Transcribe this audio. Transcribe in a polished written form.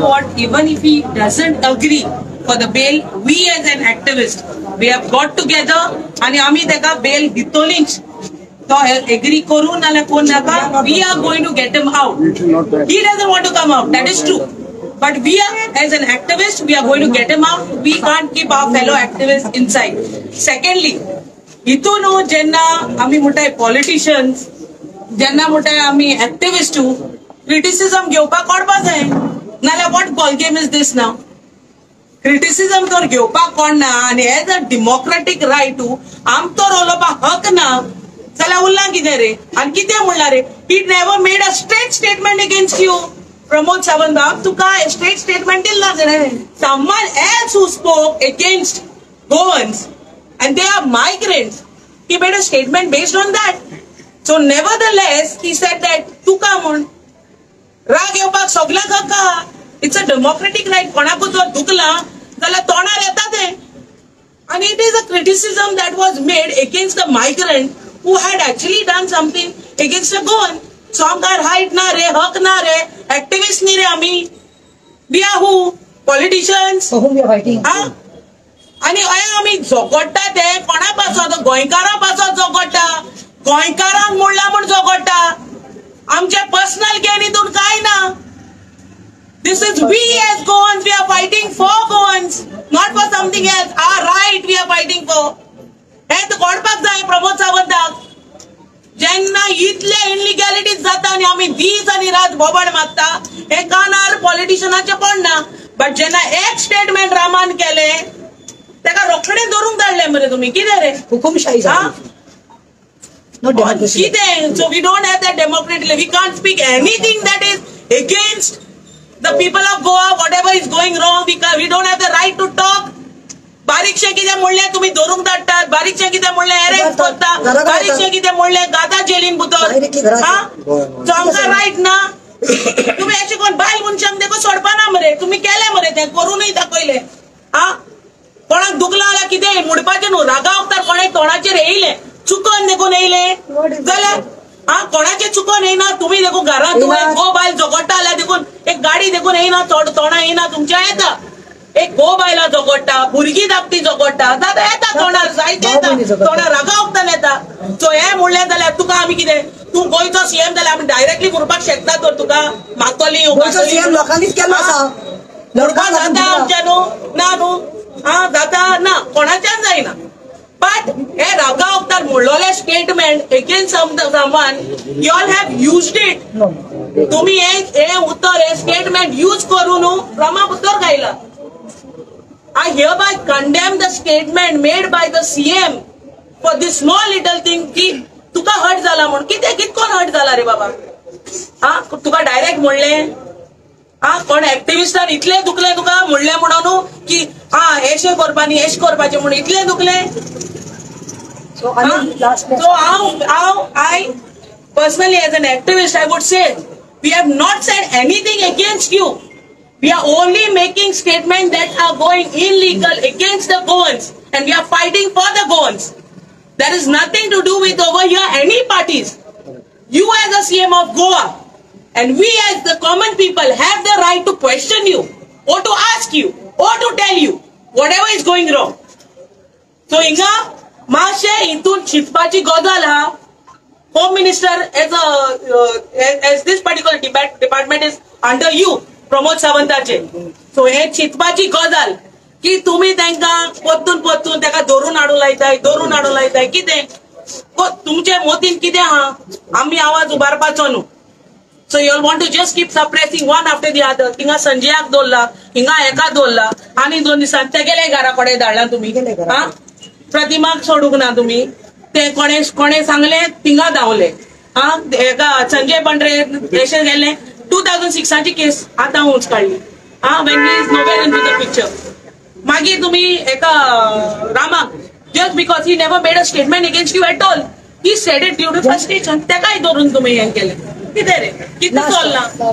what, even if he doesn't agree for the bail, we as an activist, we have got together and आम्ही तेका bail दितोलीच. तो agree करू नाल्या कोण नाका, we are going to get him out. He doesn't want to come out, that is true. But we are, as an activist, we are going to get him out. We can't keep our fellow activists inside. Secondly, इथून जेन्ना आम्ही मोठे politicians, जेन्ना मोठे आम्ही activists too, criticism घेवपाक कोणपाक जाय. नाल्या what ball game is this now? Criticism तर घेवपाक कोणना आणि as a democratic right too, आम तर उलोवपाक हक ना. चला उरला कितें रे? आणि कितें म्हणला रे? He never made a straight statement against you. Pramod Sawant, Tuka a straight statement दिला रे. Someone else who spoke against Goans and they are migrants, he made a statement based on that. So nevertheless, he said that तुका म्हण राग येवपाक सगळ्यांक हक्क आहा. It's a democratic right. कोणाकूय जर दुखला जाल्यार तोंडार येता ते. And it is a criticism that was made against the migrant who had actually done something against a Goan. So आमकां right ना रे, हक ना रे, activists नी रे आमी. We are who? Politicians. For whom we are fighting. आणि आमी झगडटा ते कोणा पासो? गोंयकारां पासो झगडटा. गोंयकारांक मोडला म्हूण झगडटा. आमचे पर्सनल गेन हितून काय ना. This is we as Goans, we are fighting for Goans, not for something else. Our right we are fighting for. हे कोणपाक जाय प्रमोद सावंताक. जेन्ना इतले इनलिगॅलिटीज जाता आणि आम्ही दीस आणि रात बोबाड मागता, हे कानार पॉलिटिशियनाचे पडना. बट जेन्ना एक स्टेटमेंट रामान केले तेका रोखडे धरून धाडले मरे तुम्ही. कितें रे? हुकुमशाही. कितें? So we don't have that democratically. We can't speak anything that is against the people of Goa. Whatever is going wrong, we don't have the right to talk. बारीकशे कितें म्हणले तुम्ही धरून धाडटात. बारीकशे कितें म्हणले अरेस्ट करता. बारीकशे कितें म्हणले गादा जेलीन भितर. सो आमकां रायट ना. तुम्ही अशें कोण बायल मनशांक देखो सोडपाना मरे. तुम्ही केले मरे, ते करूनय दाखयले. कोणाक दुखला जाल्यार कितें मुडपाचें न्हू. रागा वखदार कोणे तोंडाचेर येयले, चुकोन देखून येयले जाल्यार कोणाचे चुकोन येयना. तुम्ही देखून घरांत तुम्ही गो बायल झगडटा जाल्यार देखून एक गाडी देखून येयना, तोंडा येयना तुमच्या येता. एक गो बायला झगडटा, भुरगीं धाकटी झगडटा जाता येता तोंडार, जायते येता तोंडार रागा वखदान येता. सो हे म्हणलें जाल्यार तुका आमी कितें, तूं गोंयचो सीएम जाल्यार आमी डायरेक्टली म्हणपाक शकता. तर तुका मातोली येवपाक लोकांनीच केलो आसा. जाता आमच्या न्हू ना न्हू. जाता ना, कोणाच्यान जायना. बट हे रागा वखदार म्हणलोले statement against someone, you all have used it. तुम्ही हे उत्तर हे स्टेटमेंट यूज करून रमा उत्तर घायला. I hereby condemn the statement made by the CM for this small little thing की तुका हट जाला म्हण. कितकोन हट जाला रे बाबा. तुका डायरेक्ट म्हणले. कोण एक्टिविस्टान इतले दुखले तुका म्हणले म्हणून की एशे करपानी एश करपाचे म्हणून इतले दुखले. So I personally as an activist I would say we have not said anything against you. We are only making statements that are going illegal against the Goans, and we are fighting for the Goans. There is nothing to do with over here any parties. You as the CM of Goa and we as the common people have the right to question you or to ask you or to tell you whatever is going wrong. So inga माशे इतून चिंतपाची गजाल हा. Home Minister as this particular department is under you, Pramod सावंताचे. So हे चिंतपाची गजाल की तुम्ही तांकां पोत्तून ताका धरून हाडून लायताय कितें. तुमचे मोतीन कितें आहा? आमी आवाज उबारपाचो न्हू. So you want to just keep suppressing one after the other. हिंगा संजयाक दवरला, हिंगा एका दवरला, आनी 2 दिसांनी तेगेले घरा कडेन धाडला तुम्ही. प्रतिमाक सोडूंक ना तुम्ही. ते कोणे सांगले थिंगा धांवले. एका संजय बंड्रे देशान गेले. 2006 ची केस आता उंच काढली. when he is nowhere into the picture. मागीर तुम्ही एका रामाक just because he never made a statement against you at all, he said it due to frustration. तेकाय धरून तुम्ही हे केले. कितें रे? कितें चलना.